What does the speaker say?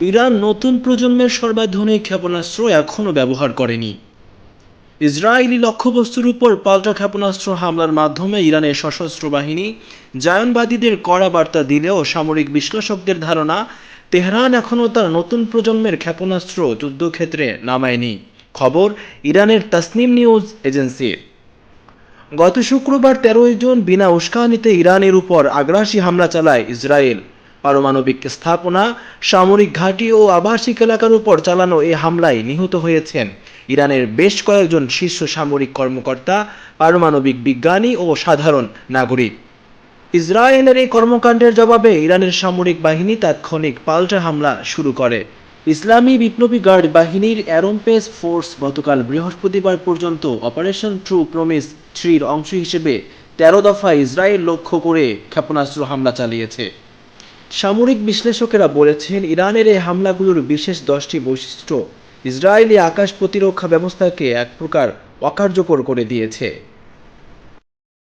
Iran নতুন প্রজন্মের সর্বাধুনিক ক্ষেপণাস্ত্র এখনও ব্যবহার করেনি। ইসরায়েলি লক্ষ্যবস্তুর উপর পাল্টা ক্ষেপণাস্ত্র হামলার মাধ্যমে ইরানের সশস্ত্র বাহিনী জায়নবাদীদের কড়া বার্তা দিলেও সামরিক বিশ্লেষকদের ধারণা, তেহরান এখনও তার নতুন প্রজন্মের ক্ষেপণাস্ত্র যুদ্ধক্ষেত্রে নামায়নি। খবর ইরানের তাসনিম নিউজ এজেন্সির। গত শুক্রবার 13 জুন বিনা উস্কানিতে ইরানের উপর আগ্রাসী হামলা চালায় ইসরায়েল। পারমাণবিক স্থাপনা, সামরিক ঘাঁটি ও আবাসিক এলাকার উপর চালানো এই হামলায় নিহত হয়েছেন ইরানের বেশ কয়েকজন শীর্ষ সামরিক কর্মকর্তা, পারমাণবিক বিজ্ঞানী ও সাধারণ নাগরিক। ইসরায়েলের এই কর্মকাণ্ডের জবাবে ইরানের সামরিক বাহিনী তাৎক্ষণিক পাল্টা হামলা শুরু করে। ইসলামী বিপ্লবী গার্ড বাহিনীর অ্যারোস্পেস ফোর্স গতকাল বৃহস্পতিবার পর্যন্ত অপারেশন ট্রু প্রমিস 3-র অংশ হিসেবে 13 দফায় ইসরায়েল লক্ষ্য করে ক্ষেপণাস্ত্র হামলা চালিয়েছে। সামরিক বিশ্লেষকেরা বলেছেন, ইরানের এই হামলাগুলোর বিশেষ 10টি বৈশিষ্ট্য ইসরায়েলি আকাশ প্রতিরক্ষা ব্যবস্থাকে এক প্রকার অকার্যকর করে দিয়েছে।